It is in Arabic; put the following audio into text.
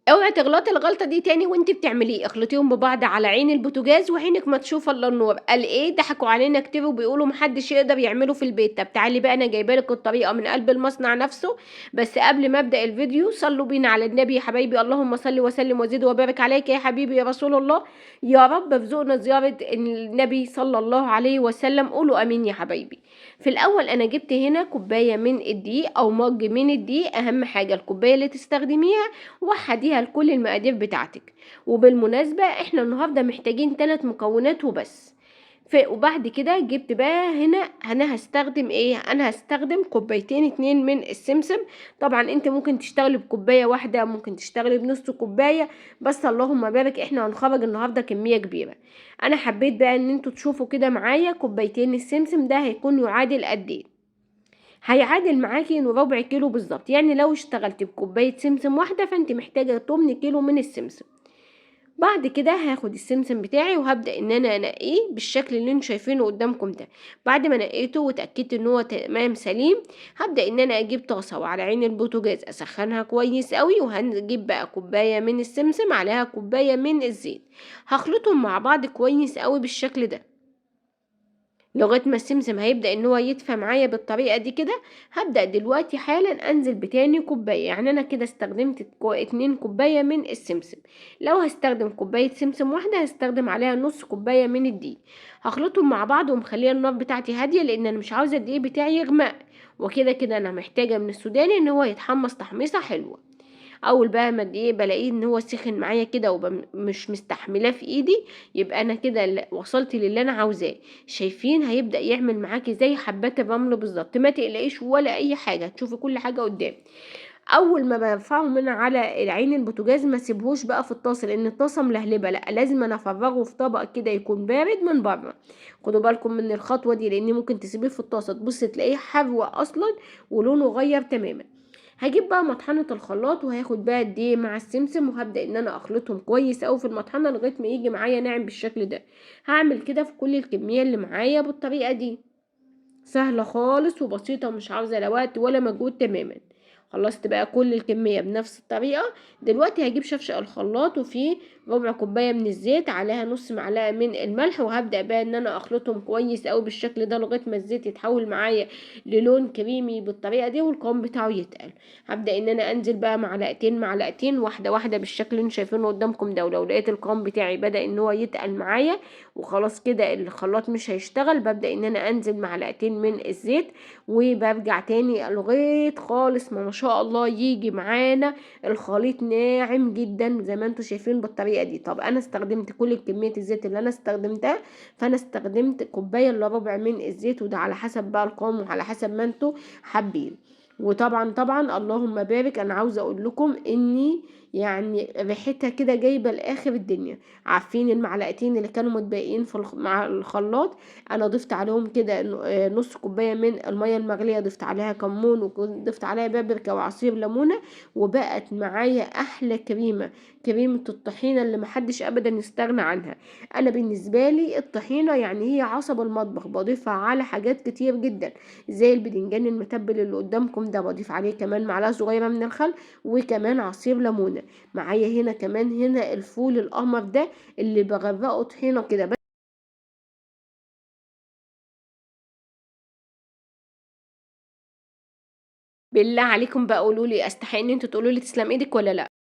اوعي تغلطي الغلطة دي تاني وانت بتعمليه، اخلطيهم ببعض على عين البوتاجاز وعينك ما تشوف الا النور. قال ايه؟ ضحكوا علينا كتير وبيقولوا محدش يقدر يعمله في البيت. طب تعالي بقى انا جايبالك الطريقة من قلب المصنع نفسه. بس قبل ما ابدأ الفيديو صلوا بينا على النبي يا حبايبي. اللهم صل وسلم وزد وبارك عليك يا حبيبي يا رسول الله. يا رب ارزقنا زيارة النبي صلى الله عليه وسلم. قولوا امين يا حبايبي. في الاول انا جبت هنا كوباية من الدقيق او مج من الدقيق. اهم حاجة الكوباية اللي تستخدميها وحديها لكل المقادير بتاعتك. وبالمناسبة احنا النهاردة محتاجين 3 مكونات وبس. وبعد كده جبت بقى هنا انا هستخدم ايه؟ انا هستخدم كوبايتين 2 من السمسم. طبعا انت ممكن تشتغلي بكوباية واحدة، ممكن تشتغلي بنص كوباية، بس اللهم بارك احنا هنخرج النهاردة كمية كبيرة. انا حبيت بقى ان انتوا تشوفوا كده معايا كوبايتين السمسم ده هيكون يعادل قد ايه. هيعادل معاكي انه ربع كيلو بالظبط. يعني لو اشتغلتي بكوبايه سمسم واحده فانت محتاجه 8 كيلو من السمسم. بعد كده هاخد السمسم بتاعي وهبدا ان انا انقيه بالشكل اللي انتوا شايفينه قدامكم ده. بعد ما نقيته وتاكدت ان هو تمام سليم، هبدا ان انا اجيب طاسه وعلى عين البوتاجاز اسخنها كويس قوي، وهنجيب بقى كوبايه من السمسم عليها كوبايه من الزيت. هخلطهم مع بعض كويس قوي بالشكل ده لغايه ما السمسم هيبدا ان هو يدفى معايا بالطريقه دي كده. هبدا دلوقتي حالا انزل بتاني كوبايه. يعني انا كده استخدمت 2 كوبايه من السمسم. لو هستخدم كوبايه سمسم واحده هستخدم عليها نص كوبايه من الدقيق. هخلطهم مع بعض ومخليه النار بتاعتي هاديه لان انا مش عاوزه الدقيق بتاعي يغمق. وكده كده انا محتاجه من السوداني ان هو يتحمص تحميصه حلوه. اول بقى ما ايه بلاقيه ان هو سخن معايا كده ومش مستحملاه في ايدي، يبقى انا كده وصلت للي انا عاوزاه. شايفين هيبدا يعمل معاكي زي حبات الرمل بالظبط. ما تقلقيش ولا اي حاجه، تشوفي كل حاجه قدام. اول ما برفعه من على العين البوتاجاز ما سيبهوش بقى في الطاسه لان الطاسه ملهلبه، لا لازم انا افرغه في طبق كده يكون بارد من بره. خدوا بالكم من الخطوه دي لان ممكن تسيبيه في الطاسه تبص تلاقيه حروق اصلا ولونه غير تماما. هجيب بقى مطحنة الخلاط وهاخد بقى الدقيق مع السمسم وهبدأ ان انا اخلطهم كويس اوي في المطحنة لغاية ما يجي معايا ناعم بالشكل ده. هعمل كده في كل الكمية اللي معايا بالطريقة دي. سهلة خالص وبسيطة ومش عاوزة لا وقت ولا مجهود تماما. خلصت بقى كل الكمية بنفس الطريقة. دلوقتي هجيب شفشق الخلاط وفيه ربع كوباية من الزيت عليها نص معلقة من الملح، وهبدأ بقى ان انا اخلطهم كويس اوي بالشكل ده لغاية ما الزيت يتحول معايا للون كريمي بالطريقة دي والقوام بتاعه يتقل. هبدأ ان انا انزل بقى معلقتين معلقتين واحدة واحدة بالشكل اللي انتوا شايفينه قدامكم ده. ولو لقيت القوام بتاعي بدأ ان هو يتقل معايا وخلاص كده الخلاط مش هيشتغل، ببدأ ان انا انزل معلقتين من الزيت وبرجع تاني لغايه خالص ما شاء الله يجي معانا الخليط ناعم جدا زي ما انتوا شايفين بالطريقه دي. طب انا استخدمت كل كميه الزيت اللي انا استخدمتها، فانا استخدمت كوبايه الا ربع من الزيت، وده على حسب بقى القوام وعلى حسب ما انتوا حابين. وطبعا اللهم بارك انا عاوزه اقول لكم اني يعني ريحتها كده جايبه لاخر الدنيا. عارفين المعلقتين اللي كانوا متبقيين في مع الخلاط، انا ضفت عليهم كده نص كوبايه من الميه المغليه، ضفت عليها كمون وضفت عليها بابريكا وعصير ليمونه، وبقت معايا احلى كريمه. كريمه الطحينه اللي محدش ابدا يستغنى عنها. انا بالنسبه لي الطحينه يعني هي عصب المطبخ، بضيفها على حاجات كتير جدا زي البدنجان المتبل اللي قدامكم ده، بضيف عليه كمان معلقه صغيره من الخل وكمان عصير ليمونه. معايا هنا كمان هنا الفول الاحمر ده اللي بغرقه طحينه كده. بالله عليكم بقى قولوا لي، استحق ان انتوا تقولوا لي تسلم ايدك ولا لا؟